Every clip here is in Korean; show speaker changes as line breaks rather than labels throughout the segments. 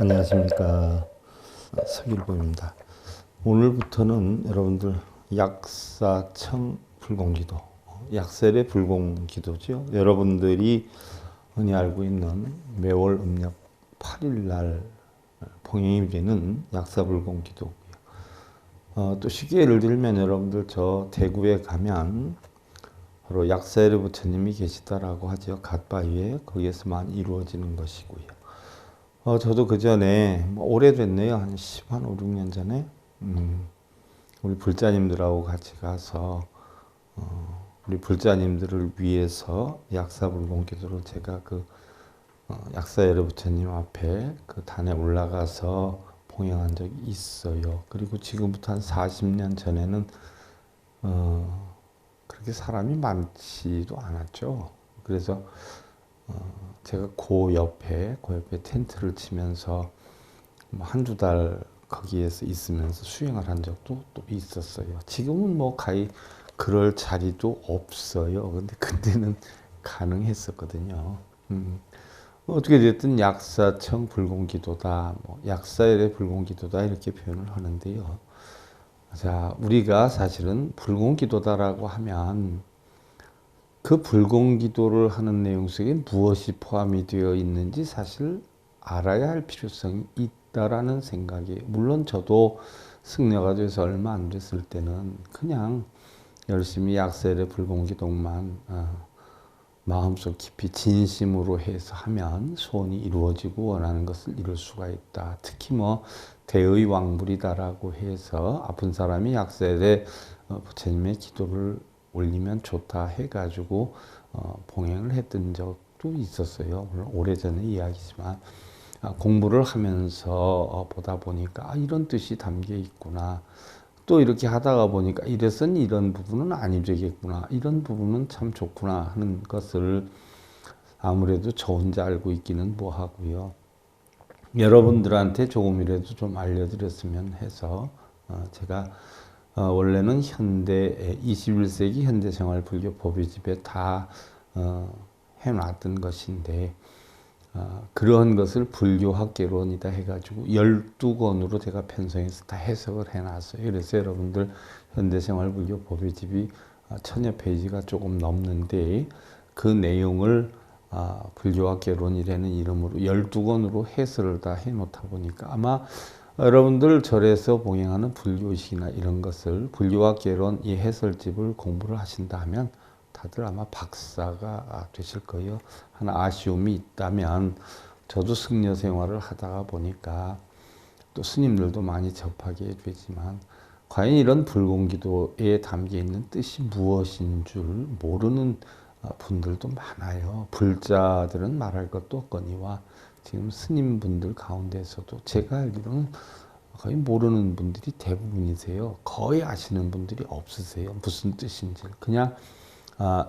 안녕하십니까. 서길보입니다. 오늘부터는 여러분들 약사청 불공기도, 약셀의 불공기도죠. 여러분들이 흔히 알고 있는 매월 음력 8일 날 봉행이 되는 약사불공기도고요. 또 쉽게 예를 들면 여러분들 저 대구에 가면 바로 약사의 부처님이 계시다라고 하죠. 갓바위에 거기에서만 이루어지는 것이고요. 저도 그 전에, 오래됐네요. 한 5, 6년 전에, 우리 불자님들하고 같이 가서, 우리 불자님들을 위해서 약사불공기도를 제가 약사예례 부처님 앞에 그 단에 올라가서 봉양한 적이 있어요. 그리고 지금부터 한 40년 전에는, 그렇게 사람이 많지도 않았죠. 그래서, 제가 그 옆에 텐트를 치면서 한두 달 거기에서 있으면서 수행을 한 적도 또 있었어요. 지금은 가히 그럴 자리도 없어요. 근데 그때는 가능했었거든요. 어떻게 됐든 약사청 불공기도다, 약사열의 불공기도다 이렇게 표현을 하는데요. 자, 우리가 사실은 불공기도다라고 하면 그 불공기도를 하는 내용 속에 무엇이 포함이 되어 있는지 사실 알아야 할 필요성이 있다라는 생각이, 물론 저도 승려가 돼서 얼마 안 됐을 때는 그냥 열심히 약설의 불공기도만 마음속 깊이 진심으로 해서 하면 소원이 이루어지고 원하는 것을 이룰 수가 있다. 특히 대의 왕불이다라고 해서 아픈 사람이 약설의 부처님의 기도를 올리면 좋다 해가지고 봉행을 했던 적도 있었어요. 물론 오래전의 이야기지만 공부를 하면서 보다 보니까 이런 뜻이 담겨 있구나. 또 이렇게 하다가 보니까 이래서는 이런 부분은 아니 되겠구나. 이런 부분은 참 좋구나 하는 것을 아무래도 저 혼자 알고 있기는 뭐하고요. 여러분들한테 조금이라도 좀 알려드렸으면 해서 제가 원래는 현대 21세기 현대생활불교 법의집에 다 해놨던 것인데 그러한 것을 불교학개론이다 해가지고 12권으로 제가 편성해서 다 해석을 해놨어요. 그래서 여러분들 현대생활불교 법의집이 1000여 페이지가 조금 넘는데 그 내용을 불교학개론이라는 이름으로 12권으로 해설을 다 해놓다 보니까 아마 여러분들 절에서 봉행하는 불교의식이나 이런 것을 불교학개론 이 해설집을 공부를 하신다 하면 다들 아마 박사가 되실 거예요. 하나 아쉬움이 있다면 저도 승려 생활을 하다가 보니까 또 스님들도 많이 접하게 되지만 과연 이런 불공기도에 담겨 있는 뜻이 무엇인 줄 모르는 분들도 많아요. 불자들은 말할 것도 없거니와 지금 스님분들 가운데서도 제가 알기로는 거의 모르는 분들이 대부분이세요. 거의 아시는 분들이 없으세요. 무슨 뜻인지. 그냥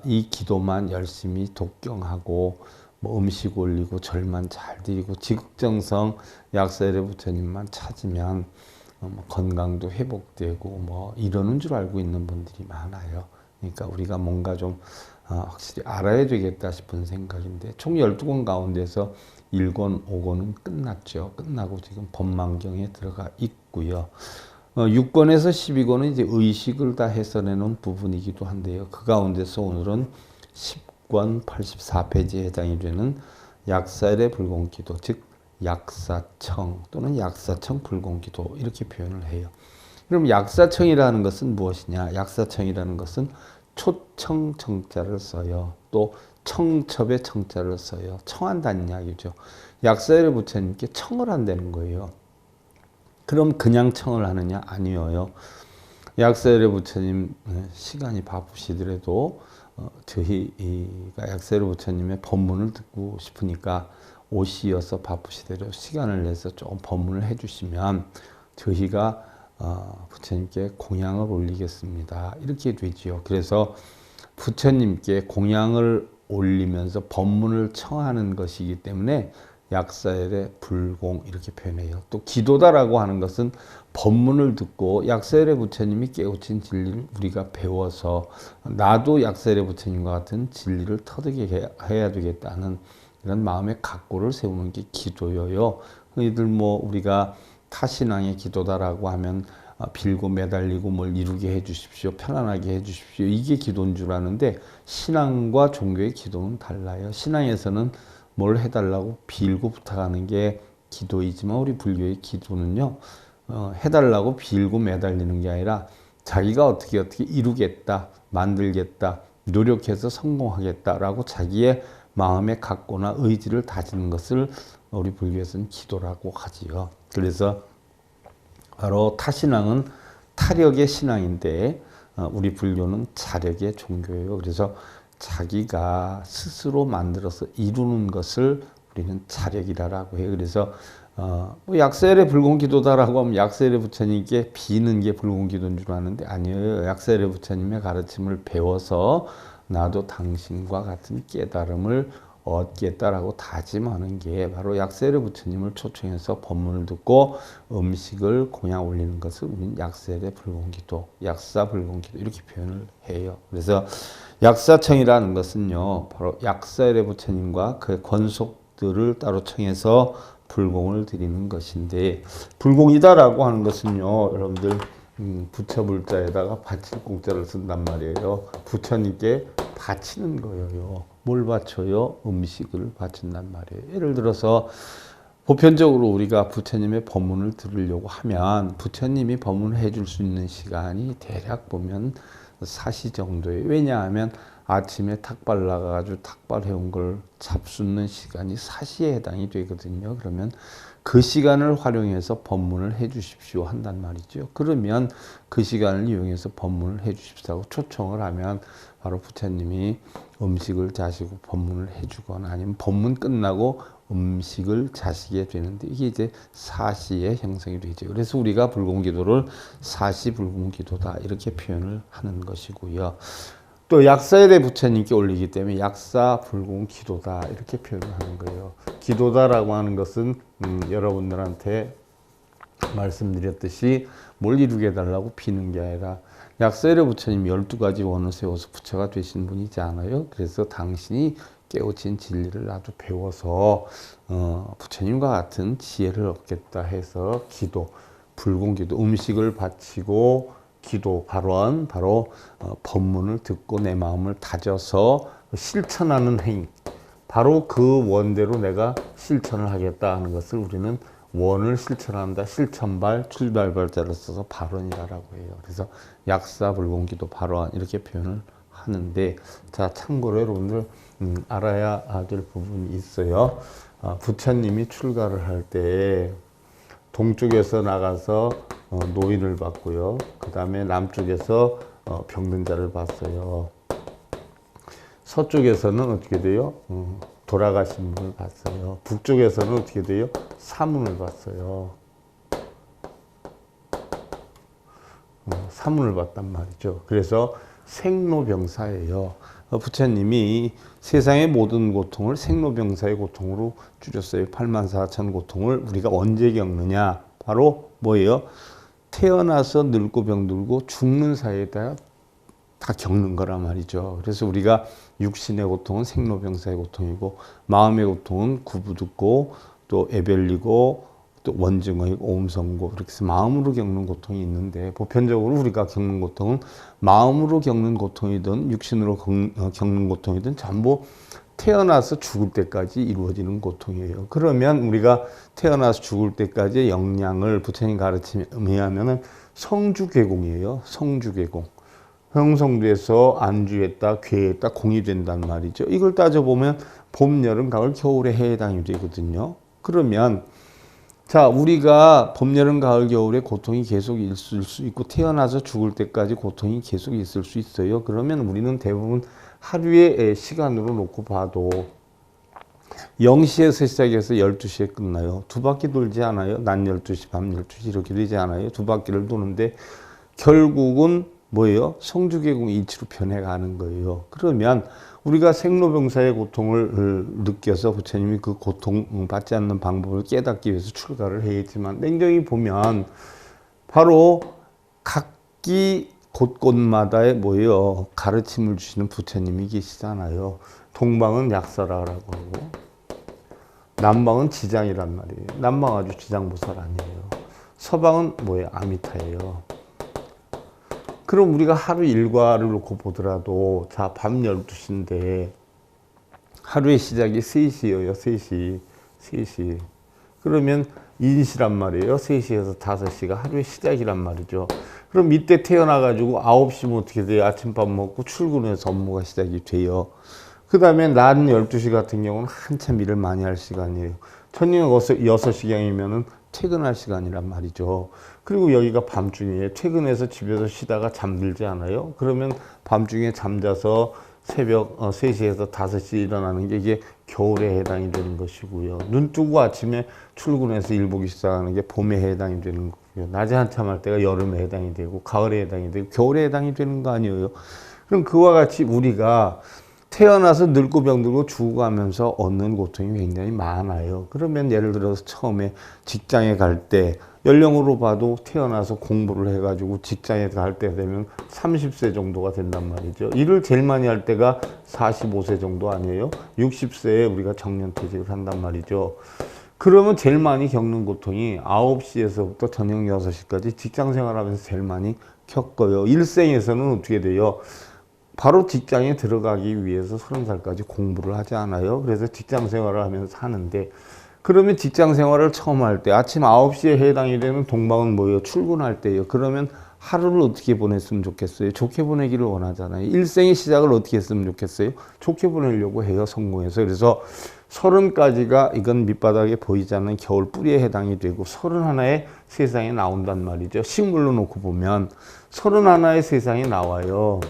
이 기도만 열심히 독경하고 음식 올리고 절만 잘 드리고 지극정성 약사의 부처님만 찾으면 건강도 회복되고 이러는 줄 알고 있는 분들이 많아요. 그러니까 우리가 뭔가 좀 확실히 알아야 되겠다 싶은 생각인데 총 12권 가운데서 1권, 5권은 끝났죠. 끝나고 지금 법망경에 들어가 있고요. 6권에서 12권은 이제 의식을 다 해설해 놓은 부분이기도 한데요. 그 가운데서 오늘은 10권 84페이지에 해당이 되는 약사의 불공기도, 즉 약사청 또는 약사청 불공기도 이렇게 표현을 해요. 그럼 약사청이라는 것은 무엇이냐? 약사청이라는 것은 초청 청자를 써요. 또 청첩의 청자를 써요. 청한다는 이야기죠. 약사의 부처님께 청을 한다는 거예요. 그럼 그냥 청을 하느냐? 아니에요. 약사의 부처님 시간이 바쁘시더라도 저희가 약사의 부처님의 법문을 듣고 싶으니까 오시어서 바쁘시더라도 시간을 내서 좀 법문을 해주시면 저희가 부처님께 공양을 올리겠습니다. 이렇게 되지요. 그래서 부처님께 공양을 올리면서 법문을 청하는 것이기 때문에 약사열의 불공 이렇게 표현해요. 또 기도다라고 하는 것은 법문을 듣고 약사열의 부처님이 깨우친 진리를 우리가 배워서 나도 약사열의 부처님과 같은 진리를 터득해 해야 되겠다는 이런 마음의 각고를 세우는 게 기도여요. 흔히들 뭐 우리가 타신앙의 기도다라고 하면 빌고 매달리고 뭘 이루게 해 주십시오. 편안하게 해 주십시오. 이게 기도인 줄 아는데 신앙과 종교의 기도는 달라요. 신앙에서는 뭘 해달라고 빌고 부탁하는 게 기도이지만 우리 불교의 기도는요. 해달라고 빌고 매달리는 게 아니라 자기가 어떻게 이루겠다, 만들겠다, 노력해서 성공하겠다라고 자기의 마음에 갖거나 의지를 다지는 것을 우리 불교에서는 기도라고 하지요. 그래서 바로 타신앙은 타력의 신앙인데 우리 불교는 자력의 종교예요. 그래서 자기가 스스로 만들어서 이루는 것을 우리는 자력이라고 해요. 그래서 뭐 약세열의 불공기도다라고 하면 약세열의 부처님께 비는 게 불공기도인 줄 아는데 아니에요. 약세열의 부처님의 가르침을 배워서 나도 당신과 같은 깨달음을 얻겠다라고 다짐하는 게 바로 약세열의 부처님을 초청해서 법문을 듣고 음식을 공양 올리는 것을 우리는 약세열의 불공기도, 약사 불공기도 이렇게 표현을 해요. 그래서 약사청이라는 것은요, 바로 약세열의 부처님과 그의 권속들을 따로 청해서 불공을 드리는 것인데, 불공이다라고 하는 것은요, 여러분들 부처불자에다가 바칠 공자를 쓴단 말이에요. 부처님께 바치는 거예요. 뭘 바쳐요? 음식을 바친단 말이에요. 예를 들어서 보편적으로 우리가 부처님의 법문을 들으려고 하면 부처님이 법문을 해줄 수 있는 시간이 대략 보면 4시 정도예요. 왜냐하면 아침에 탁발 나가가지고 탁발 해온 걸 잡수는 시간이 4시에 해당이 되거든요. 그러면 그 시간을 활용해서 법문을 해 주십시오 한단 말이죠. 그러면 그 시간을 이용해서 법문을 해 주십시오 하고 초청을 하면 바로 부처님이 음식을 자시고 법문을 해 주거나 아니면 법문 끝나고 음식을 자시게 되는데 이게 이제 사시의 형성이 되죠. 그래서 우리가 불공기도를 사시 불공기도다 이렇게 표현을 하는 것이고요. 또 약사열의 부처님께 올리기 때문에 약사 불공 기도다 이렇게 표현을 하는 거예요. 기도다라고 하는 것은 여러분들한테 말씀드렸듯이 뭘 이루게 해달라고 비는 게 아니라 약사열의 부처님 12가지 원을 세워서 부처가 되신 분이지 않아요. 그래서 당신이 깨우친 진리를 아주 배워서 부처님과 같은 지혜를 얻겠다 해서 기도, 불공기도, 음식을 바치고 기도, 발언, 바로 법문을 듣고 내 마음을 다져서 실천하는 행위, 바로 그 원대로 내가 실천을 하겠다 하는 것을 우리는 원을 실천한다, 실천발, 출발발자를 써서 발언이라고 해요. 그래서 약사, 불공기도, 발언 이렇게 표현을 하는데, 자 참고로 여러분들 알아야 될 부분이 있어요. 부처님이 출가를 할 때 동쪽에서 나가서 노인을 봤고요. 그 다음에 남쪽에서 병든 자를 봤어요. 서쪽에서는 어떻게 돼요? 돌아가신 분을 봤어요. 북쪽에서는 어떻게 돼요? 사문을 봤어요. 사문을 봤단 말이죠. 그래서 생로병사예요. 부처님이 세상의 모든 고통을 생로병사의 고통으로 줄였어요. 84,000 고통을 우리가 언제 겪느냐? 바로 뭐예요? 태어나서 늙고 병들고 죽는 사이에다 다 겪는 거란 말이죠. 그래서 우리가 육신의 고통은 생로병사의 고통이고 마음의 고통은 구부듣고 또 애별리고 또 원증의고 오음성고 이렇게 해서 마음으로 겪는 고통이 있는데 보편적으로 우리가 겪는 고통은 마음으로 겪는 고통이든 육신으로 겪는 고통이든 전부 태어나서 죽을 때까지 이루어지는 고통이에요. 그러면 우리가 태어나서 죽을 때까지의 역량을 부처님 가르침에 의하면은 성주괴공이에요. 성주괴공. 형성돼서 안주했다, 괴했다, 공이 된단 말이죠. 이걸 따져보면 봄, 여름, 가을, 겨울에 해당이 되거든요. 그러면 자, 우리가 봄, 여름, 가을, 겨울에 고통이 계속 있을 수 있고 태어나서 죽을 때까지 고통이 계속 있을 수 있어요. 그러면 우리는 대부분 하루의 시간으로 놓고 봐도 0시에서 시작해서 12시에 끝나요. 두 바퀴 돌지 않아요? 낮 12시, 밤 12시 이렇게 되지 않아요? 두 바퀴를 도는데 결국은 뭐예요? 성주계공 이치로 변해가는 거예요. 그러면 우리가 생로병사의 고통을 느껴서 부처님이 그 고통 받지 않는 방법을 깨닫기 위해서 출가를 했지만 냉정히 보면 바로 각기 곳곳마다의 뭐예요? 가르침을 주시는 부처님이 계시잖아요. 동방은 약사라고 하고 남방은 지장이란 말이에요. 남방 아주 지장보살 아니에요. 서방은 뭐예요? 아미타예요. 그럼 우리가 하루 일과를 놓고 보더라도 자, 밤 12시인데 하루의 시작이 3시예요. 3시. 3시. 그러면 인시란 말이에요. 3시에서 5시가 하루의 시작이란 말이죠. 그럼 이때 태어나가지고 9시면 어떻게 돼요? 아침밥 먹고 출근해서 업무가 시작이 돼요. 그 다음에 낮 12시 같은 경우는 한참 일을 많이 할 시간이에요. 저녁 6시경이면은 퇴근할 시간이란 말이죠. 그리고 여기가 밤중에 퇴근해서 집에서 쉬다가 잠들지 않아요? 그러면 밤중에 잠자서 새벽 3시에서 5시 일어나는 게 이게 겨울에 해당이 되는 것이고요. 눈 뜨고 아침에 출근해서 일 보기 시작하는 게 봄에 해당이 되는 거고요. 낮에 한참 할 때가 여름에 해당이 되고 가을에 해당이 되고 겨울에 해당이 되는 거 아니에요. 그럼 그와 같이 우리가 태어나서 늙고 병들고 죽어가면서 얻는 고통이 굉장히 많아요. 그러면 예를 들어서 처음에 직장에 갈 때 연령으로 봐도 태어나서 공부를 해가지고 직장에 갈 때 되면 30세 정도가 된단 말이죠. 일을 제일 많이 할 때가 45세 정도 아니에요? 60세에 우리가 정년퇴직을 한단 말이죠. 그러면 제일 많이 겪는 고통이 9시에서부터 저녁 6시까지 직장 생활하면서 제일 많이 겪어요. 일생에서는 어떻게 돼요? 바로 직장에 들어가기 위해서 30살까지 공부를 하지 않아요. 그래서 직장 생활을 하면서 하는데, 그러면 직장 생활을 처음 할 때 아침 9시에 해당이 되는 동방은 뭐예요? 출근할 때예요. 그러면 하루를 어떻게 보냈으면 좋겠어요? 좋게 보내기를 원하잖아요. 일생의 시작을 어떻게 했으면 좋겠어요? 좋게 보내려고 해요. 성공해서. 그래서 30까지가 이건 밑바닥에 보이지 않는 겨울 뿌리에 해당이 되고 31에 세상에 나온단 말이죠. 식물로 놓고 보면 31에 세상에 나와요.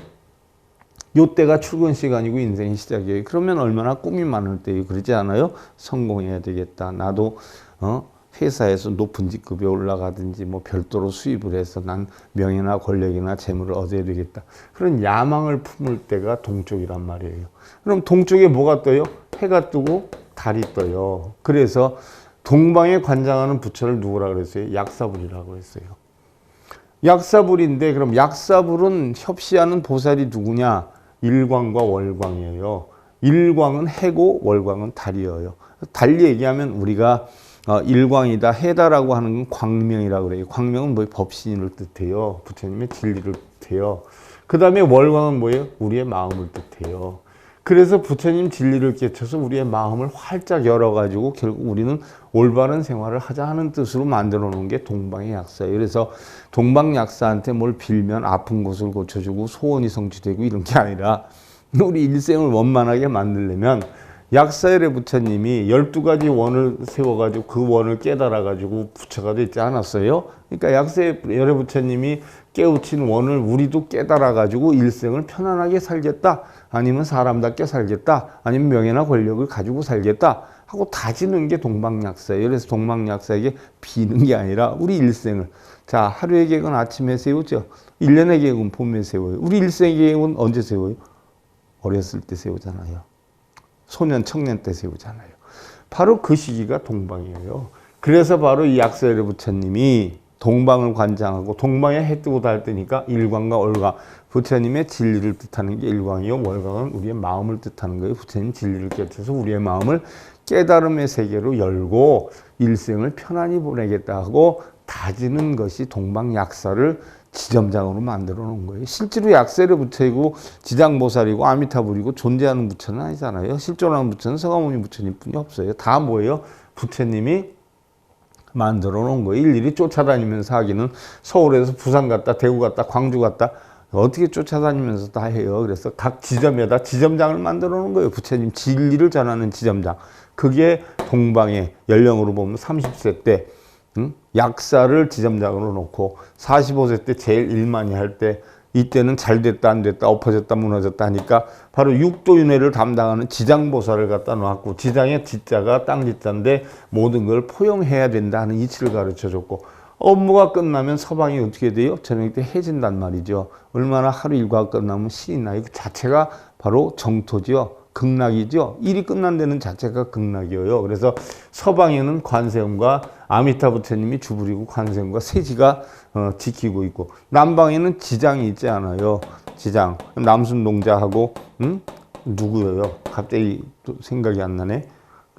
요때가 출근 시간이고 인생의 시작이에요. 그러면 얼마나 꿈이 많을 때예요. 그러지 않아요? 성공해야 되겠다. 나도 회사에서 높은 직급에 올라가든지 뭐 별도로 수입을 해서 난 명예나 권력이나 재물을 얻어야 되겠다. 그런 야망을 품을 때가 동쪽이란 말이에요. 그럼 동쪽에 뭐가 떠요? 해가 뜨고 달이 떠요. 그래서 동방에 관장하는 부처를 누구라 그랬어요? 약사불이라고 했어요. 약사불인데 그럼 약사불은 협시하는 보살이 누구냐? 일광과 월광이에요. 일광은 해고 월광은 달이에요. 달리 얘기하면 우리가 일광이다 해다라고 하는 건 광명이라고 그래요. 광명은 뭐 법신을 뜻해요. 부처님의 진리를 뜻해요. 그 다음에 월광은 뭐예요? 우리의 마음을 뜻해요. 그래서 부처님 진리를 깨쳐서 우리의 마음을 활짝 열어가지고 결국 우리는 올바른 생활을 하자 하는 뜻으로 만들어 놓은 게 동방의 약사예요. 그래서 동방 약사한테 뭘 빌면 아픈 곳을 고쳐주고 소원이 성취되고 이런 게 아니라 우리 일생을 원만하게 만들려면 약사열의 부처님이 12가지 원을 세워가지고 그 원을 깨달아가지고 부처가 되지 않았어요? 그러니까 약사열의 부처님이 깨우친 원을 우리도 깨달아가지고 일생을 편안하게 살겠다. 아니면 사람답게 살겠다. 아니면 명예나 권력을 가지고 살겠다. 하고 다지는 게 동방약사예요. 그래서 동방약사에게 비는 게 아니라 우리 일생을. 자, 하루의 계획은 아침에 세우죠. 1년의 계획은 봄에 세워요. 우리 일생의 계획은 언제 세워요? 어렸을 때 세우잖아요. 소년, 청년 때 세우잖아요. 바로 그 시기가 동방이에요. 그래서 바로 이 약사열의 부처님이 동방을 관장하고 동방에 해 뜨고 달 때니까 일광과 월광. 부처님의 진리를 뜻하는 게 일광이요. 월광은 우리의 마음을 뜻하는 거예요. 부처님 진리를 깨쳐서 우리의 마음을 깨달음의 세계로 열고 일생을 편안히 보내겠다 하고 다지는 것이 동방약사를 지점장으로 만들어 놓은 거예요. 실제로 약세를 부처이고 지장보살이고 아미타불이고 존재하는 부처는 아니잖아요. 실존하는 부처는 서가모니 부처님 뿐이 없어요. 다 뭐예요? 부처님이 만들어 놓은 거예요. 일일이 쫓아다니면서 하기는 서울에서 부산 갔다 대구 갔다 광주 갔다 어떻게 쫓아다니면서 다 해요. 그래서 각 지점에다 지점장을 만들어 놓은 거예요. 부처님 진리를 전하는 지점장. 그게 동방의 연령으로 보면 30세 때 약사를 지점장으로 놓고 45세 때 제일 일 많이 할 때 이때는 잘 됐다 안 됐다 엎어졌다 무너졌다 하니까 바로 육도윤회를 담당하는 지장보살을 갖다 놨고 지장의 지자가 땅 지자인데 모든 걸 포용해야 된다는 이치를 가르쳐줬고 업무가 끝나면 서방이 어떻게 돼요? 저녁 때 해진단 말이죠. 얼마나 하루 일과가 끝나면 신이 나요. 그 자체가 바로 정토죠. 극락이죠. 일이 끝난 데는 자체가 극락이에요. 그래서 서방에는 관세음과 아미타 부처님이 주부리고 관세음과 세지가 지키고 있고 남방에는 지장이 있지 않아요. 지장 남순동자하고 누구예요? 갑자기 또 생각이 안 나네.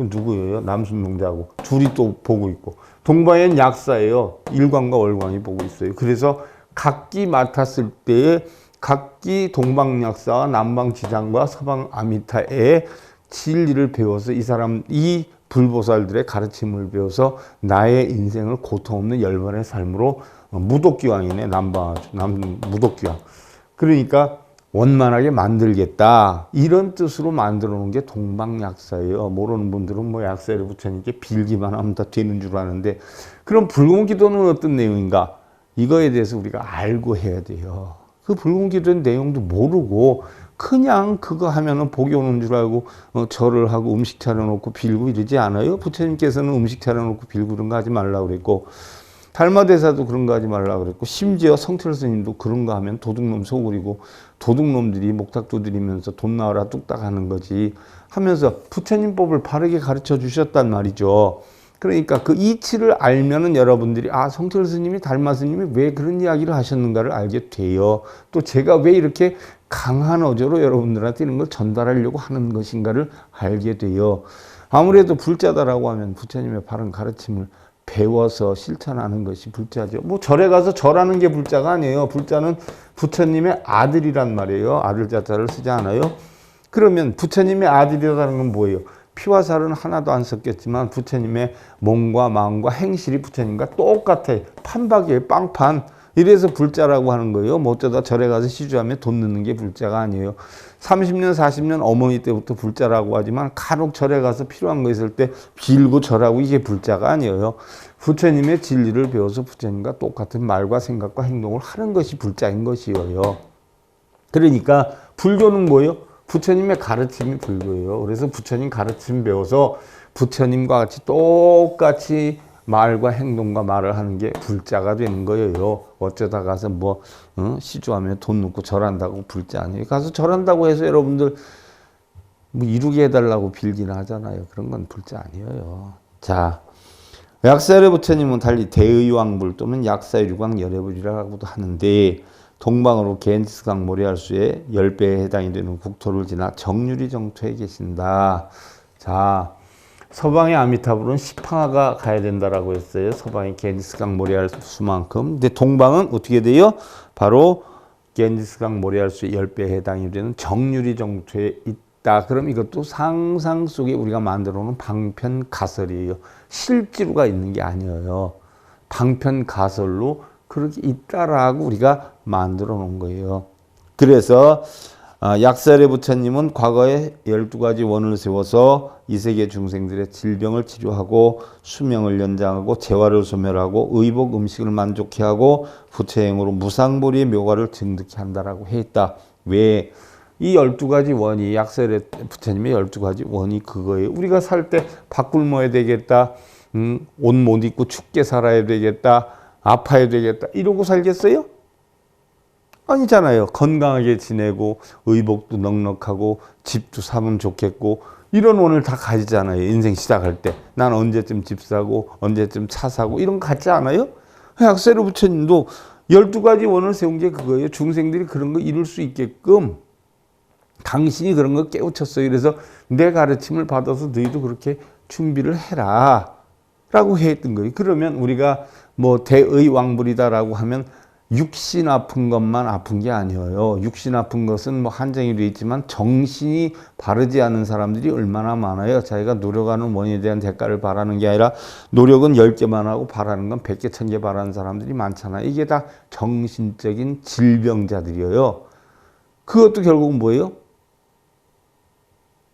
그럼 누구예요? 남순명자하고 둘이 또 보고 있고, 동방엔 약사예요. 일광과 월광이 보고 있어요. 그래서 각기 맡았을 때에 각기 동방약사와 남방지장과 서방아미타의 진리를 배워서 이 불보살들의 가르침을 배워서 나의 인생을 고통 없는 열반의 삶으로 무독기왕이네. 무독기왕. 그러니까 원만하게 만들겠다, 이런 뜻으로 만들어 놓은 게 동방약사예요. 모르는 분들은 뭐 약사를 부처님께 빌기만 하면 다 되는 줄 아는데, 그럼 불공기도는 어떤 내용인가? 이거에 대해서 우리가 알고 해야 돼요. 그 불공기도의 내용도 모르고 그냥 그거 하면은 복이 오는 줄 알고 절을 하고 음식 차려놓고 빌고 이러지 않아요? 부처님께서는 음식 차려놓고 빌고 그런 거 하지 말라고 그랬고, 달마대사도 그런 거 하지 말라고 그랬고, 심지어 성철 스님도 그런 거 하면 도둑놈 소굴이고 도둑놈들이 목탁 두드리면서 돈 나와라 뚝딱 하는 거지 하면서 부처님 법을 바르게 가르쳐 주셨단 말이죠. 그러니까 그 이치를 알면은 여러분들이 성철 스님이 달마 스님이 왜 그런 이야기를 하셨는가를 알게 돼요. 또 제가 왜 이렇게 강한 어조로 여러분들한테 이런 걸 전달하려고 하는 것인가를 알게 돼요. 아무래도 불자다라고 하면 부처님의 바른 가르침을 배워서 실천하는 것이 불자죠. 뭐 절에 가서 절하는 게 불자가 아니에요. 불자는 부처님의 아들이란 말이에요. 아들 자자를 쓰지 않아요. 그러면 부처님의 아들이라는 건 뭐예요? 피와 살은 하나도 안 섞였지만 부처님의 몸과 마음과 행실이 부처님과 똑같아. 판박이에요. 빵판. 이래서 불자라고 하는 거예요. 뭐 어쩌다 절에 가서 시주하면 돈 넣는 게 불자가 아니에요. 30년 40년 어머니 때부터 불자라고 하지만 간혹 절에 가서 필요한 거 있을 때 빌고 절하고, 이게 불자가 아니에요. 부처님의 진리를 배워서 부처님과 똑같은 말과 생각과 행동을 하는 것이 불자인 것이에요. 그러니까 불교는 뭐예요? 부처님의 가르침이 불교예요. 그래서 부처님 가르침 배워서 부처님과 같이 똑같이 말과 행동과 말을 하는 게 불자가 되는 거예요. 어쩌다 가서 시주하면 돈 넣고 절한다고 불자 아니에요. 가서 절한다고 해서 여러분들 뭐 이루게 해달라고 빌기는 하잖아요. 그런 건 불자 아니에요. 자, 약사열의 부처님은 달리 대의왕불 또는 약사유광 열애불이라고도 하는데, 동방으로 겐지스강 모래알수의 10배에 해당이 되는 국토를 지나 정유리 정토에 계신다. 자, 서방의 아미타불은 시팡아가 가야 된다라고 했어요. 서방의 겐지스강 모래알수만큼. 근데 동방은 어떻게 돼요? 바로 겐지스강 모래알수의 10배에 해당이 되는 정유리 정토에 있다. 그럼 이것도 상상 속에 우리가 만들어 놓은 방편가설이에요. 실지루가 있는 게 아니에요. 방편가설로 그렇게 있다라고 우리가 만들어 놓은 거예요. 그래서 약사열의 부처님은 과거에 12가지 원을 세워서 이 세계 중생들의 질병을 치료하고 수명을 연장하고 재화를 소멸하고 의복 음식을 만족해 하고 부처행으로 무상보리의 묘가를 증득케 한다라고 했다. 왜? 이 12가지 원이, 약사열의 부처님의 12가지 원이 그거예요. 우리가 살 때 밥 굶어야 되겠다, 옷 못 입고 춥게 살아야 되겠다, 아파야 되겠다, 이러고 살겠어요? 아니잖아요. 건강하게 지내고 의복도 넉넉하고 집도 사면 좋겠고 이런 원을 다 가지잖아요. 인생 시작할 때 난 언제쯤 집 사고 언제쯤 차 사고 이런 거 같지 않아요? 약사열의 부처님도 12가지 원을 세운 게 그거예요. 중생들이 그런 거 이룰 수 있게끔 당신이 그런 거 깨우쳤어요. 그래서 내 가르침을 받아서 너희도 그렇게 준비를 해라 라고 했던 거예요. 그러면 우리가 뭐 대의왕불이다라고 하면 육신 아픈 것만 아픈 게 아니에요. 육신 아픈 것은 뭐 한정이 되어 있지만 정신이 바르지 않은 사람들이 얼마나 많아요. 자기가 노력하는 원인에 대한 대가를 바라는 게 아니라 노력은 10개만 하고 바라는 건 100개, 1000개 바라는 사람들이 많잖아요. 이게 다 정신적인 질병자들이에요. 그것도 결국은 뭐예요?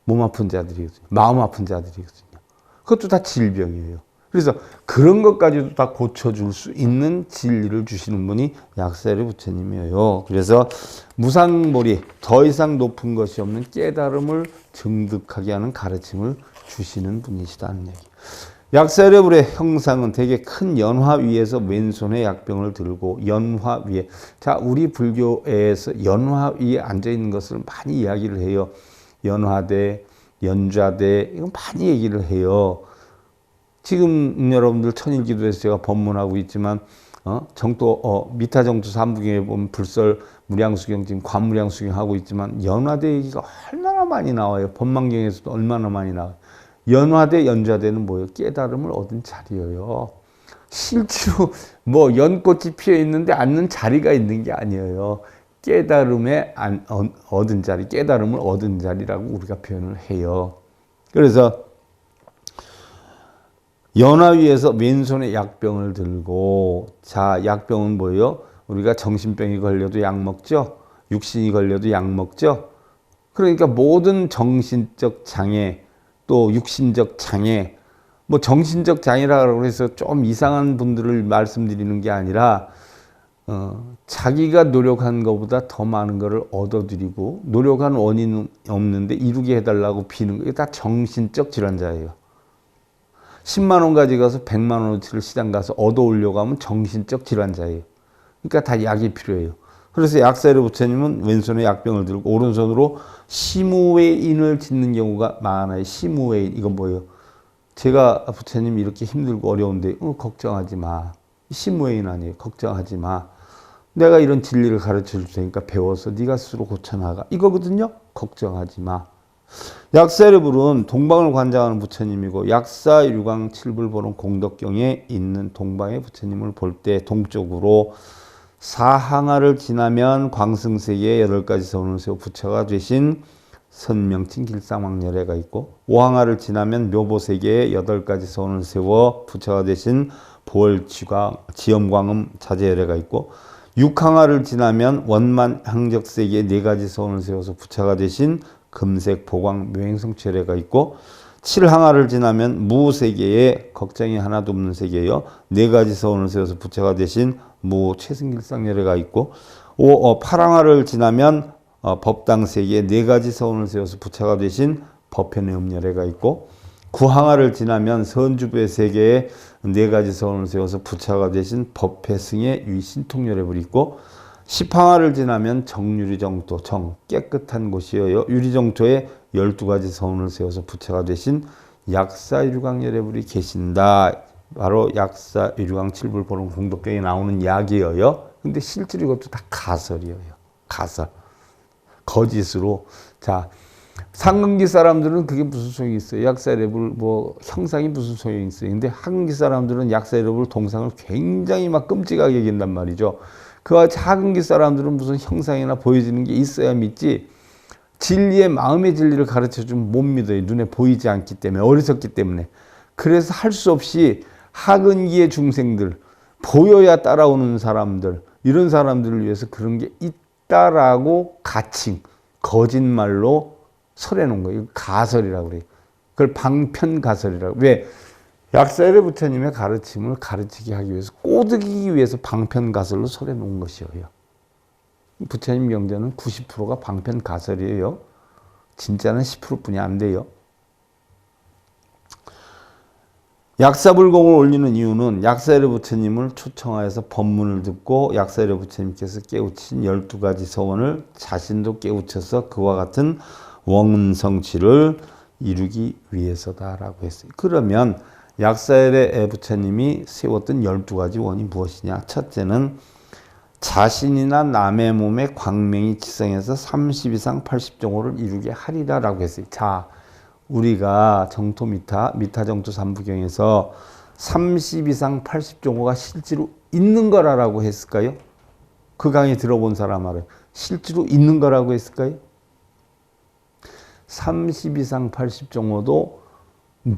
몸 아픈 자들이거든요. 마음 아픈 자들이거든요. 그것도 다 질병이에요. 그래서 그런 것까지도 다 고쳐줄 수 있는 진리를 주시는 분이 약사열의 부처님이에요. 그래서 무상보리, 더 이상 높은 것이 없는 깨달음을 증득하게 하는 가르침을 주시는 분이시다는 얘기. 약사열의 불의 형상은 되게 큰 연화 위에서 왼손에 약병을 들고 연화 위에, 자, 우리 불교에서 연화 위에 앉아 있는 것을 많이 이야기를 해요. 연화대, 연좌대, 이건 많이 얘기를 해요. 지금 여러분들 천인기도에서 제가 법문하고 있지만 정도 미타정도 삼부경에 보면 불설 무량수경, 지금 관무량수경 하고 있지만 연화대 얘기가 얼마나 많이 나와요. 법망경에서도 얼마나 많이 나와요. 연화대, 연좌대는 뭐예요? 깨달음을 얻은 자리예요. 실제로 뭐 연꽃이 피어 있는데 앉는 자리가 있는 게 아니에요. 깨달음에 얻은 자리, 깨달음을 얻은 자리라고 우리가 표현을 해요. 그래서 연화 위에서 왼손에 약병을 들고, 자, 약병은 뭐예요? 우리가 정신병이 걸려도 약 먹죠? 육신이 걸려도 약 먹죠? 그러니까 모든 정신적 장애, 또 육신적 장애, 뭐 정신적 장애라고 해서 좀 이상한 분들을 말씀드리는 게 아니라 자기가 노력한 것보다 더 많은 것을 얻어들이고 노력한 원인은 없는데 이루게 해달라고 비는 게 다 정신적 질환자예요. 10만 원 가져가서 100만 원어치를 시장 가서 얻어오려고 하면 정신적 질환자예요. 그러니까 다 약이 필요해요. 그래서 약사의 부처님은 왼손에 약병을 들고 오른손으로 시무웨인을 짓는 경우가 많아요. 시무웨인, 이건 뭐예요? 제가 부처님 이렇게 힘들고 어려운데 걱정하지 마. 시무웨인 아니에요. 걱정하지 마. 내가 이런 진리를 가르쳐 줄 테니까 배워서 네가 스스로 고쳐나가. 이거거든요. 걱정하지 마. 약사를 동방을 관장하는 부처님이고 약사유광 칠불보름 공덕경에 있는 동방의 부처님을 볼 때 동쪽으로 사항하를 지나면 광승세계의 8가지 서운을 세워 부처가 되신 선명칭 길상왕열애가 있고, 오항하를 지나면 묘보세계의 8가지 서운을 세워 부처가 되신 보월지광 지엄광음 자제열애가 있고, 육항하를 지나면 원만 향적세계의 4가지 서운을 세워서 부처가 되신 금색 보광 묘행성취열애가 있고, 칠항하를 지나면 무세계에 걱정이 하나도 없는 세계예요. 4가지 서운을 세워서 부처가 되신 무 최승길상열애가 있고, 팔항하를 지나면 법당세계에 4가지 서운을 세워서 부처가 되신 법회내음열애가 있고, 구항하를 지나면 선주부의 세계에 4가지 서운을 세워서 부처가 되신 법회승의 유의신통열애불이 있고, 십항하를 지나면 정유리정토, 정 깨끗한 곳이에요. 유리정토에 12가지 서운을 세워서 부처가 되신 약사유광열애불이 계신다. 바로 약사유광 칠불보름 공덕경에 나오는 약이에요. 근데 실제로 이것도 다 가설이에요. 가설. 거짓으로. 자, 상근기 사람들은 그게 무슨 소용이 있어요? 약사유광 뭐 형상이 무슨 소용이 있어요? 근데 하근기 사람들은 약사유광 동상을 굉장히 막 끔찍하게 여긴단 말이죠. 그와 하근기 사람들은 무슨 형상이나 보여지는 게 있어야 믿지, 진리의 마음의 진리를 가르쳐주면 못 믿어요. 눈에 보이지 않기 때문에, 어리석기 때문에. 그래서 할 수 없이 하근기의 중생들, 보여야 따라오는 사람들, 이런 사람들을 위해서 그런 게 있다라고 가칭, 거짓말로 설해놓은 거예요. 가설이라고 그래요. 그걸 방편가설이라고. 왜? 약사열애 부처님의 가르침을 가르치게 하기 위해서, 꼬드기기 위해서 방편가설로 설해놓은 것이에요. 부처님 경전은 90%가 방편가설이에요. 진짜는 10%뿐이 안 돼요. 약사불공을 올리는 이유는 약사열애 부처님을 초청하여서 법문을 듣고 약사열애 부처님께서 깨우친 12가지 서원을 자신도 깨우쳐서 그와 같은 원성취를 이루기 위해서다라고 했어요. 그러면 약사열애 부처님이 세웠던 12가지 원이 무엇이냐? 첫째는 자신이나 남의 몸에 광명이 치성해서 30 이상 80정호를 이루게 하리라라고 했어요. 자, 우리가 정토 미타 정토 삼부경에서 30 이상 80정호가 실제로 있는 거라고 했을까요? 그 강의 들어본 사람 말은 실제로 있는 거라고 했을까요? 30 이상 80정호도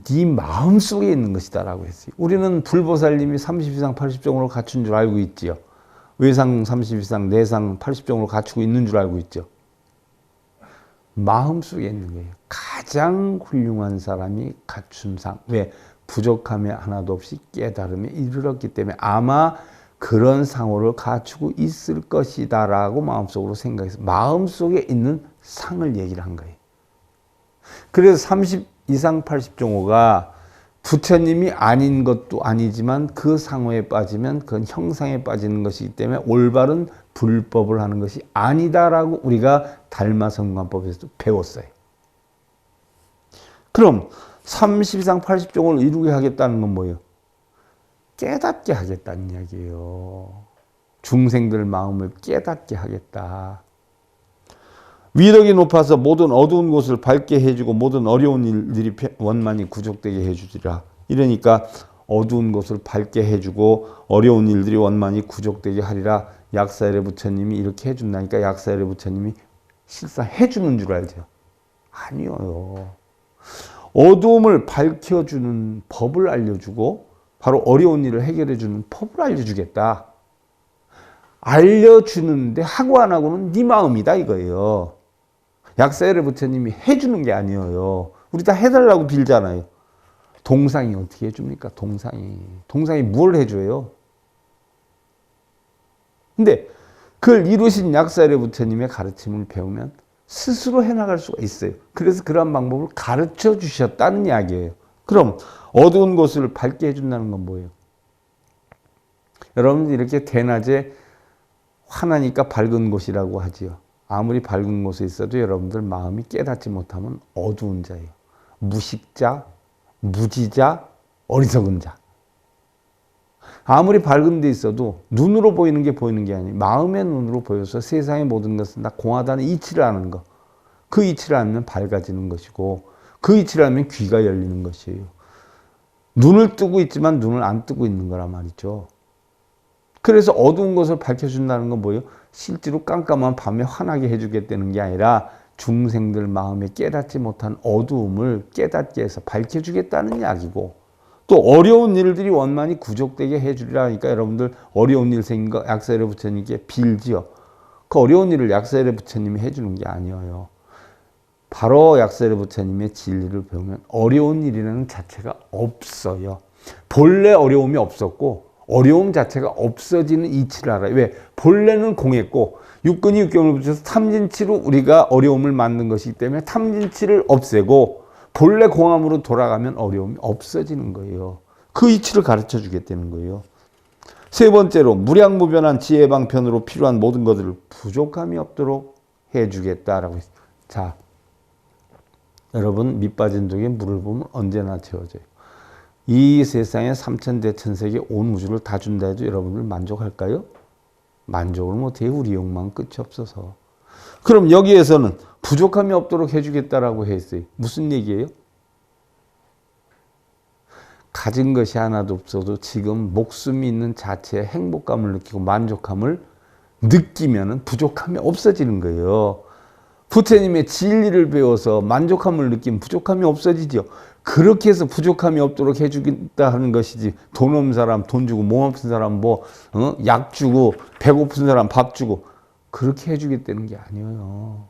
네 마음속에 있는 것이다 라고 했어요. 우리는 불보살님이 30 이상 80정호를 갖춘 줄 알고 있지요. 외상 30 이상, 내상 80정호를 갖추고 있는 줄 알고 있죠. 마음속에 있는 거예요. 가장 훌륭한 사람이 갖춘 상. 왜? 부족함이 하나도 없이 깨달음에 이르렀기 때문에 아마 그런 상호를 갖추고 있을 것이다 라고 마음속으로 생각해서 마음속에 있는 상을 얘기를 한 거예요. 그래서 30 이상 80정호가 부처님이 아닌 것도 아니지만 그 상호에 빠지면 그건 형상에 빠지는 것이기 때문에 올바른 불법을 하는 것이 아니다라고 우리가 달마성관법에서 배웠어요. 그럼 30 이상 80정호를 이루게 하겠다는 건 뭐예요? 깨닫게 하겠다는 이야기예요. 중생들 마음을 깨닫게 하겠다. 위력이 높아서 모든 어두운 곳을 밝게 해주고 모든 어려운 일들이 원만히 구족되게 해주리라. 이러니까 어두운 곳을 밝게 해주고 어려운 일들이 원만히 구족되게 하리라. 약사열의 부처님이 이렇게 해준다니까 약사열의 부처님이 실상 해주는 줄 알죠? 아니요. 어두움을 밝혀주는 법을 알려주고 바로 어려운 일을 해결해주는 법을 알려주겠다. 알려주는데 하고 안 하고는 네 마음이다 이거예요. 약사열의 부처님이 해주는 게 아니에요. 우리 다 해달라고 빌잖아요. 동상이 어떻게 해줍니까? 동상이 뭘 해줘요? 근데 그걸 이루신 약사열의 부처님의 가르침을 배우면 스스로 해나갈 수가 있어요. 그래서 그런 방법을 가르쳐 주셨다는 이야기예요. 그럼 어두운 곳을 밝게 해준다는 건 뭐예요? 여러분 이렇게 대낮에 화나니까 밝은 곳이라고 하지요. 아무리 밝은 곳에 있어도 여러분들 마음이 깨닫지 못하면 어두운 자예요. 무식자, 무지자, 어리석은 자. 아무리 밝은 데 있어도 눈으로 보이는 게 아니에요. 마음의 눈으로 보여서 세상의 모든 것은 다 공하다는 이치를 아는 거. 그 이치를 알면 밝아지는 것이고 그 이치를 알면 귀가 열리는 것이에요. 눈을 뜨고 있지만 눈을 안 뜨고 있는 거란 말이죠. 그래서 어두운 것을 밝혀준다는 건 뭐예요? 실제로 깜깜한 밤에 환하게 해주겠다는 게 아니라 중생들 마음에 깨닫지 못한 어두움을 깨닫게 해서 밝혀주겠다는 이야기고 또 어려운 일들이 원만히 구족되게 해주리라 하니까 여러분들 어려운 일 생긴 거 약사열의 부처님께 빌지요. 그 어려운 일을 약사열의 부처님이 해주는 게 아니에요. 바로 약사열의 부처님의 진리를 배우면 어려운 일이라는 자체가 없어요. 본래 어려움이 없었고 어려움 자체가 없어지는 이치를 알아요. 왜? 본래는 공했고 육근이 육경을 붙여서 탐진치로 우리가 어려움을 만든 것이기 때문에 탐진치를 없애고 본래 공함으로 돌아가면 어려움이 없어지는 거예요. 그 이치를 가르쳐 주겠다는 거예요. 세 번째로 무량무변한 지혜 방편으로 필요한 모든 것들을 부족함이 없도록 해주겠다라고 했어요. 자, 여러분 밑빠진 독에 물을 보면 언제나 채워져요. 이 세상에 삼천대천세계 온 우주를 다 준다 해도 여러분들 만족할까요? 만족을 못해요. 우리 욕망 끝이 없어서. 그럼 여기에서는 부족함이 없도록 해주겠다라고 했어요. 무슨 얘기예요? 가진 것이 하나도 없어도 지금 목숨이 있는 자체의 행복감을 느끼고 만족함을 느끼면 부족함이 없어지는 거예요. 부처님의 진리를 배워서 만족함을 느끼면 부족함이 없어지죠. 그렇게 해서 부족함이 없도록 해주겠다 하는 것이지 돈 없는 사람 돈 주고 몸 아픈 사람 약 주고 배고픈 사람 밥 주고 그렇게 해주겠다는 게 아니에요.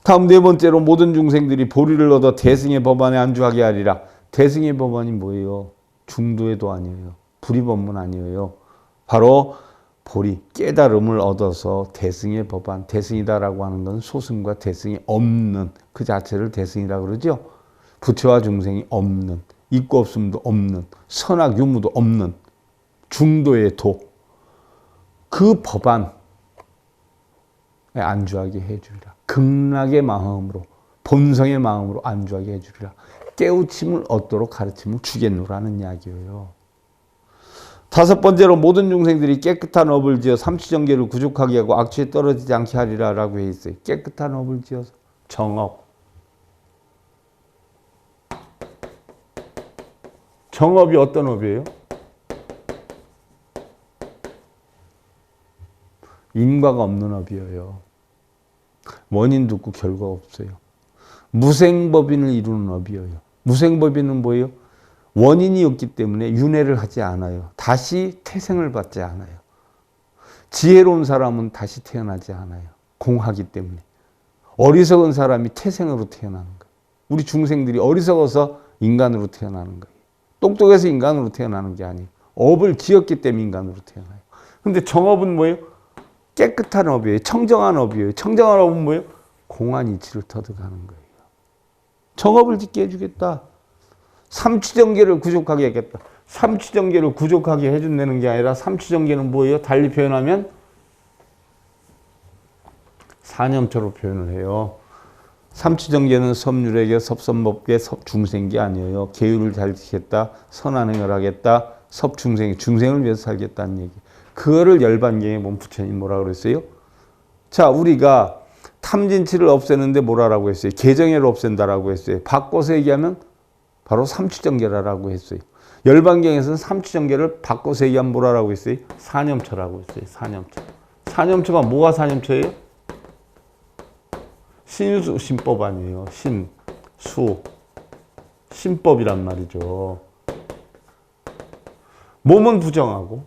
다음 네 번째로 모든 중생들이 보리를 얻어 대승의 법안에 안주하게 하리라. 대승의 법안이 뭐예요? 중도에도 아니에요. 불이법문 아니에요. 바로 보리, 깨달음을 얻어서 대승의 법안, 대승이다라고 하는 건 소승과 대승이 없는 그 자체를 대승이라고 그러죠. 부처와 중생이 없는, 있고 없음도 없는, 선악 유무도 없는 중도의 도, 그 법안에 안주하게 해주리라. 극락의 마음으로, 본성의 마음으로 안주하게 해주리라. 깨우침을 얻도록 가르침을 주겠노라는 이야기예요. 다섯 번째로 모든 중생들이 깨끗한 업을 지어 삼취정계를 구족하게 하고 악취에 떨어지지 않게 하리라 라고 해 있어요. 깨끗한 업을 지어서 정업. 정업이 어떤 업이에요? 인과가 없는 업이에요. 원인도 없고 결과가 없어요. 무생법인을 이루는 업이에요. 무생법인은 뭐예요? 원인이 없기 때문에 윤회를 하지 않아요. 다시 태생을 받지 않아요. 지혜로운 사람은 다시 태어나지 않아요. 공하기 때문에. 어리석은 사람이 태생으로 태어나는 거예요. 우리 중생들이 어리석어서 인간으로 태어나는 거예요. 똑똑해서 인간으로 태어나는 게 아니에요. 업을 지었기 때문에 인간으로 태어나요. 근데 정업은 뭐예요? 깨끗한 업이에요. 청정한 업이에요. 청정한 업은 뭐예요? 공한 이치를 터득하는 거예요. 정업을 짓게 해주겠다. 삼취정계를 구족하게 하겠다. 삼취정계를 구족하게 해준다는 게 아니라 삼취정계는 뭐예요? 달리 표현하면 사념처로 표현을 해요. 삼취정계는 섭률에게 섭선법계 섭중생계 아니에요. 계율을 잘 지켰다. 선한행을 하겠다. 섭중생, 중생을 위해서 살겠다는 얘기. 그거를 열반경에 보면 부처님 뭐라 그랬어요? 자, 우리가 탐진치를 없애는데 뭐라고 했어요? 개정해를 없앤다라고 했어요. 바꿔서 얘기하면 바로 삼추정계라고 했어요. 열반경에서는 삼추정계를 바꿔서 얘기하면 뭐라고 했어요? 사념처라고 했어요. 사념처. 사념처가 뭐가 사념처예요? 신수 신법 아니에요. 신수 신법이란 말이죠. 몸은 부정하고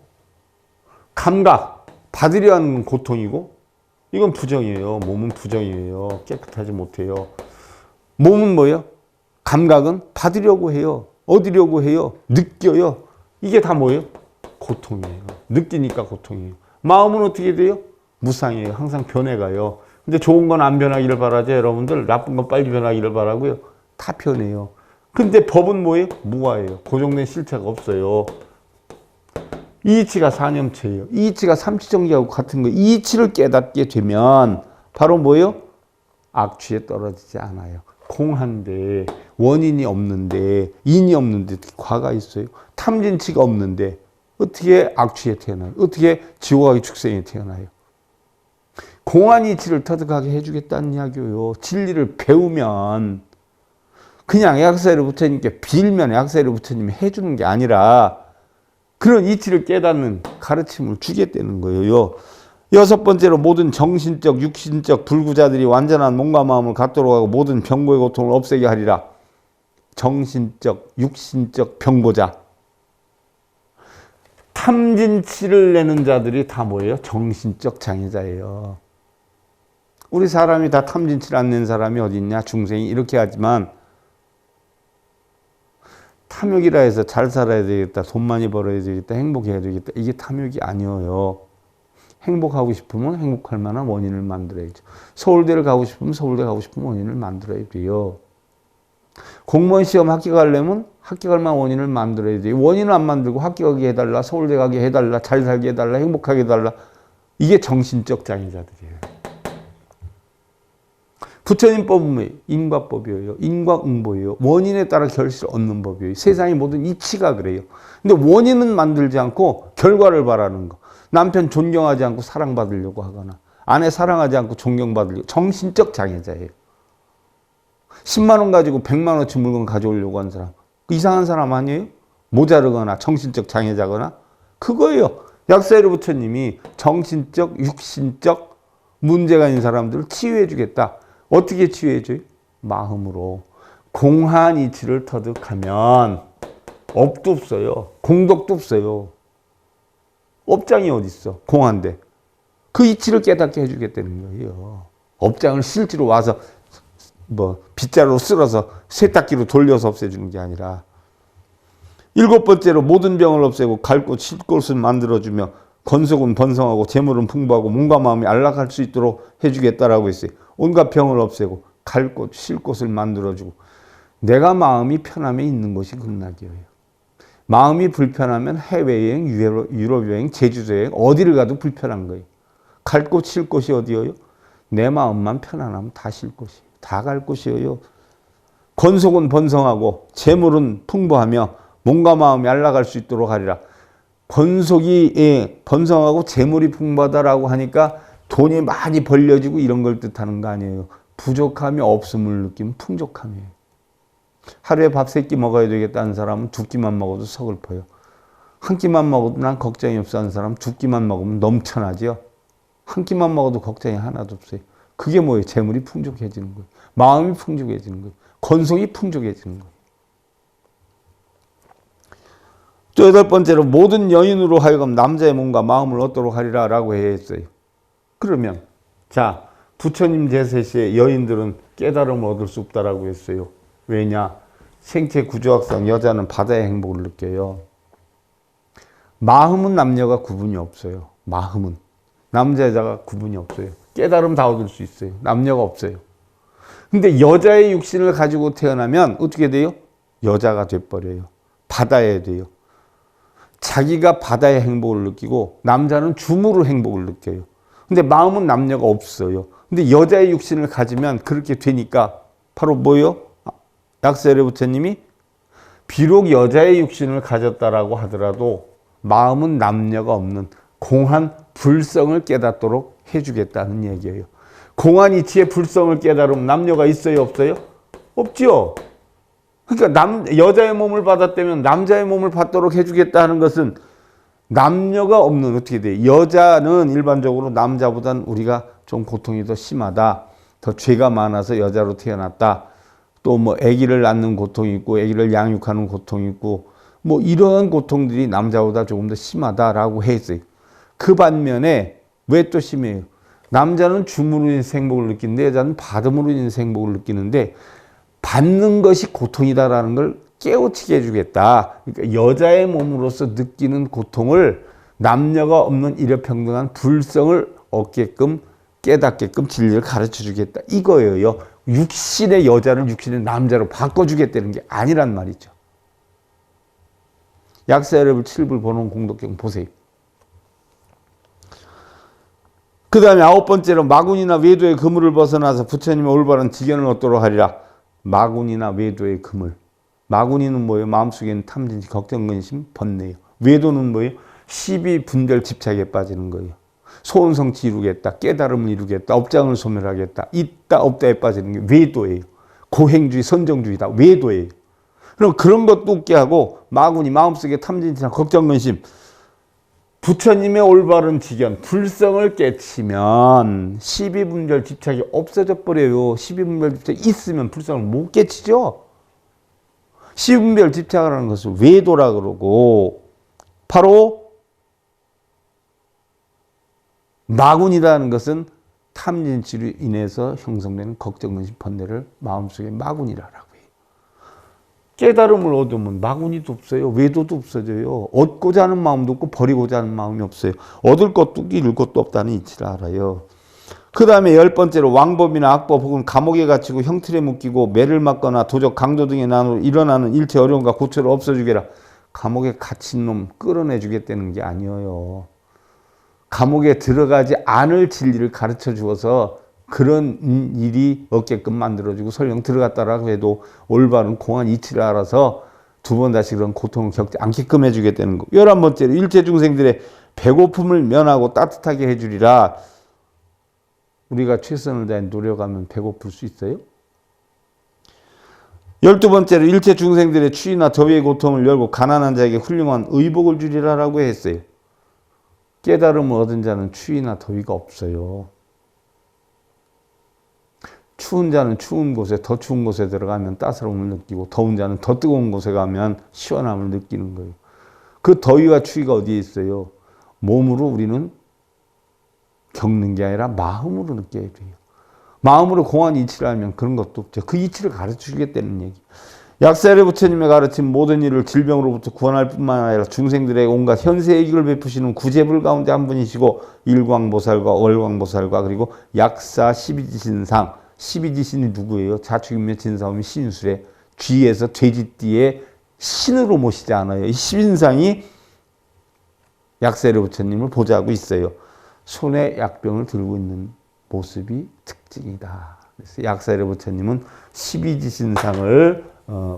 감각 받으려 하는 건 고통이고 이건 부정이에요. 몸은 부정이에요. 깨끗하지 못해요. 몸은 뭐예요? 감각은 받으려고 해요. 얻으려고 해요. 느껴요. 이게 다 뭐예요? 고통이에요. 느끼니까 고통이에요. 마음은 어떻게 돼요? 무상이에요. 항상 변해가요. 근데 좋은 건 안 변하기를 바라죠. 여러분들 나쁜 건 빨리 변하기를 바라고요. 다 변해요. 근데 법은 뭐예요? 무아예요. 고정된 실체가 없어요. 이치가 사념체예요. 이치가 삼치정계하고 같은 거예요. 이치를 깨닫게 되면 바로 뭐예요? 악취에 떨어지지 않아요. 공한데 원인이 없는데 인이 없는데 어떻게 과가 있어요? 탐진치가 없는데 어떻게 악취에 태어나요? 어떻게 지옥의 축생에 태어나요? 공한 이치를 터득하게 해주겠다는 이야기예요. 진리를 배우면 그냥 약사를 부처님께 빌면 약사를 부처님이 해주는 게 아니라 그런 이치를 깨닫는 가르침을 주겠다는 거예요. 여섯 번째로 모든 정신적, 육신적 불구자들이 완전한 몸과 마음을 갖도록 하고 모든 병고의 고통을 없애게 하리라. 정신적, 육신적 병고자. 탐진치를 내는 자들이 다 뭐예요? 정신적 장애자예요. 우리 사람이 다 탐진치를 안 낸 사람이 어디 있냐? 중생이 이렇게 하지만 탐욕이라 해서 잘 살아야 되겠다, 돈 많이 벌어야 되겠다, 행복해야 되겠다. 이게 탐욕이 아니에요. 행복하고 싶으면 행복할 만한 원인을 만들어야죠. 서울대를 가고 싶으면 서울대 가고 싶은 원인을 만들어야 돼요. 공무원 시험 합격하려면 합격할 만한 원인을 만들어야 돼요. 원인을 안 만들고 합격하게 해달라, 서울대 가게 해달라, 잘 살게 해달라, 행복하게 해달라. 이게 정신적 장애자들이에요. 부처님 법은 뭐예요? 인과법이에요. 인과응보예요. 원인에 따라 결실을 얻는 법이에요. 세상의 모든 이치가 그래요. 근데 원인은 만들지 않고 결과를 바라는 거. 남편 존경하지 않고 사랑받으려고 하거나 아내 사랑하지 않고 존경받으려고. 정신적 장애자예요. 10만 원 가지고 100만 원어치 물건 가져오려고 하는 사람. 이상한 사람 아니에요? 모자르거나 정신적 장애자거나. 그거예요. 약사의 부처님이 정신적, 육신적 문제가 있는 사람들을 치유해 주겠다. 어떻게 치유해줘요? 마음으로. 공한 이치를 터득하면 업도 없어요. 공덕도 없어요. 업장이 어디 있어? 공한데. 그 이치를 깨닫게 해주겠다는 거예요. 업장을 실제로 와서 빗자루로 쓸어서 세탁기로 돌려서 없애주는 게 아니라. 일곱 번째로 모든 병을 없애고 갈곳 쉴곳을 만들어주며 건속은 번성하고 재물은 풍부하고 몸과 마음이 안락할 수 있도록 해주겠다라고 했어요. 온갖 병을 없애고 갈 곳, 쉴 곳을 만들어주고 내가 마음이 편함에 있는 것이 극락이에요. 마음이 불편하면 해외여행, 유럽여행, 제주도여행 어디를 가도 불편한 거예요. 갈 곳, 쉴 곳이 어디예요? 내 마음만 편안하면 다 쉴 곳이에요. 다 갈 곳이에요. 건속은 번성하고 재물은 풍부하며 몸과 마음이 안락할 수 있도록 하리라. 건속이 번성하고 재물이 풍부하다라고 하니까 돈이 많이 벌려지고 이런 걸 뜻하는 거 아니에요. 부족함이 없음을 느끼면 풍족함이에요. 하루에 밥 3끼 먹어야 되겠다는 사람은 2끼만 먹어도 서글퍼요. 한 끼만 먹어도 난 걱정이 없어 하는 사람은 2끼만 먹으면 넘쳐나죠. 한 끼만 먹어도 걱정이 하나도 없어요. 그게 뭐예요? 재물이 풍족해지는 거예요. 마음이 풍족해지는 거예요. 건속이 풍족해지는 거예요. 또 여덟 번째로 모든 여인으로 하여금 남자의 몸과 마음을 얻도록 하리라 라고 했어요. 그러면 자, 부처님 제세시에 여인들은 깨달음을 얻을 수 없다라고 했어요. 왜냐? 생체 구조학상 여자는 바다의 행복을 느껴요. 마음은 남녀가 구분이 없어요. 마음은 남자 여자가 구분이 없어요. 깨달음 다 얻을 수 있어요. 남녀가 없어요. 근데 여자의 육신을 가지고 태어나면 어떻게 돼요? 여자가 돼버려요. 바다에 돼요. 자기가 바다의 행복을 느끼고 남자는 주무로 행복을 느껴요. 근데 마음은 남녀가 없어요. 근데 여자의 육신을 가지면 그렇게 되니까 바로 뭐예요? 약세례 부처님이 비록 여자의 육신을 가졌다라고 하더라도 마음은 남녀가 없는 공한 불성을 깨닫도록 해주겠다는 얘기예요. 공안 이치의 불성을 깨달으면 남녀가 있어요, 없어요? 없죠. 그러니까 여자의 몸을 받았다면 남자의 몸을 받도록 해주겠다는 것은 남녀가 없는, 어떻게 돼? 여자는 일반적으로 남자보단 우리가 좀 고통이 더 심하다. 더 죄가 많아서 여자로 태어났다. 또 뭐 아기를 낳는 고통이 있고 아기를 양육하는 고통이 있고 뭐 이런 고통들이 남자보다 조금 더 심하다라고 했어요. 그 반면에 왜 또 심해요? 남자는 줌으로 인해서 행복을 느끼는데 여자는 받음으로 인해서 행복을 느끼는데 받는 것이 고통이다라는 걸 깨우치게 해주겠다. 그러니까 여자의 몸으로서 느끼는 고통을 남녀가 없는 일여평등한 불성을 얻게끔 깨닫게끔 진리를 가르쳐 주겠다. 이거예요. 육신의 여자를 육신의 남자로 바꿔주겠다는 게 아니란 말이죠. 약사여러분 7불 번원 공덕경 보세요. 그 다음에 9번째로 마군이나 외도의 그물을 벗어나서 부처님의 올바른 지견을 얻도록 하리라. 마군이나 외도의 그물. 마군이는 뭐예요? 마음속에 있는 탐진치, 걱정, 근심, 번뇌예요. 외도는 뭐예요? 시비, 분별, 집착에 빠지는 거예요. 소원성취 이루겠다, 깨달음을 이루겠다, 업장을 소멸하겠다, 있다 없다에 빠지는 게 외도예요. 고행주의, 선정주의다. 외도예요. 그럼 그런 것도 웃게 하고 마군이 마음속에 탐진치나 걱정, 근심, 부처님의 올바른 지견, 불성을 깨치면 시비분별 집착이 없어져 버려요. 시비분별 집착이 있으면 불성을 못 깨치죠. 시비분별 집착을 하는 것을 외도라 그러고 바로 마군이라는 것은 탐진치로 인해서 형성되는 걱정, 근심, 번뇌를 마음속에 마군이라고 해요. 깨달음을 얻으면 마군이도 없어요. 외도도 없어져요. 얻고자 하는 마음도 없고 버리고자 하는 마음이 없어요. 얻을 것도 없고 잃을 것도 없다는 이치를 알아요. 그 다음에 10번째로 왕법이나 악법 혹은 감옥에 갇히고 형틀에 묶이고 매를 맞거나 도적, 강도 등의 난으로 일어나는 일체 어려움과 고초를 없어주게라. 감옥에 갇힌 놈 끌어내주겠다는 게 아니에요. 감옥에 들어가지 않을 진리를 가르쳐 주어서 그런 일이 없게끔 만들어주고 설령 들어갔다라고 해도 올바른 공안 이치를 알아서 두 번 다시 그런 고통을 겪지 않게끔 해주겠다는 거. 11번째로 일체 중생들의 배고픔을 면하고 따뜻하게 해주리라. 우리가 최선을 다해 노력하면 배고플 수 있어요? 12번째로 일체 중생들의 추위나 더위의 고통을 열고 가난한 자에게 훌륭한 의복을 주리라라고 했어요. 깨달음을 얻은 자는 추위나 더위가 없어요. 추운 자는 추운 곳에, 더 추운 곳에 들어가면 따스러움을 느끼고 더운 자는 더 뜨거운 곳에 가면 시원함을 느끼는 거예요. 그 더위와 추위가 어디에 있어요? 몸으로 우리는 겪는 게 아니라 마음으로 느껴야 돼요. 마음으로 공안 이치를 알면 그런 것도 없죠. 그 이치를 가르쳐 주겠다는 얘기. 약사의 부처님의 가르친 모든 일을 질병으로부터 구원할 뿐만 아니라 중생들의 온갖 현세의 이익을 베푸시는 구제불 가운데 한 분이시고 일광보살과 월광보살과 그리고 약사 12지신상. 12지신이 누구예요? 자축인묘 진사오미 신술에 쥐에서 돼지띠에 신으로 모시지 않아요. 이 10인상이 약세르 부처님을 보좌하고 있어요. 손에 약병을 들고 있는 모습이 특징이다. 그래서 약세르 부처님은 12지신상을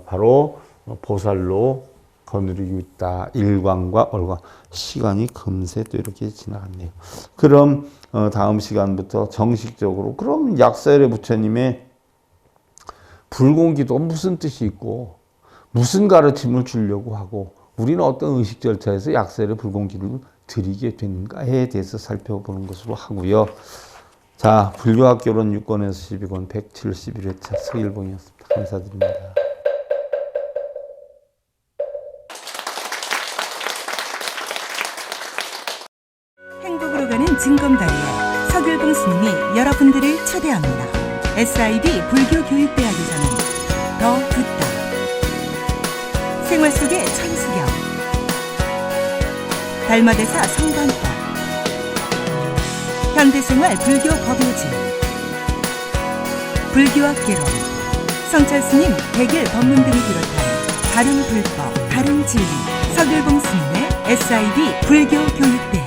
바로 보살로 거느리고 있다. 일광과 월광. 시간이 금세 또 이렇게 지나갔네요. 그럼 다음 시간부터 정식적으로 그럼 약사열의 부처님의 불공기도 무슨 뜻이 있고 무슨 가르침을 주려고 하고 우리는 어떤 의식 절차에서 약사열의 불공기를 드리게 되는가에 대해서 살펴보는 것으로 하고요. 자, 불교학교론 6권에서 12권 171회차 서일봉이었습니다. 감사드립니다.
행복으로 가는 징검다리에 서길봉 스님이 여러분들을 초대합니다. SIB 불교교육대학에서는 더 듣다, 생활 속의 천수경, 달마대사 성관법, 현대생활 불교 법요지, 불교학 개론, 성찰스님 백일 법문 등을 비롯한 다른 불법, 다른 진리, 서길봉 스님의 SIB 불교교육대학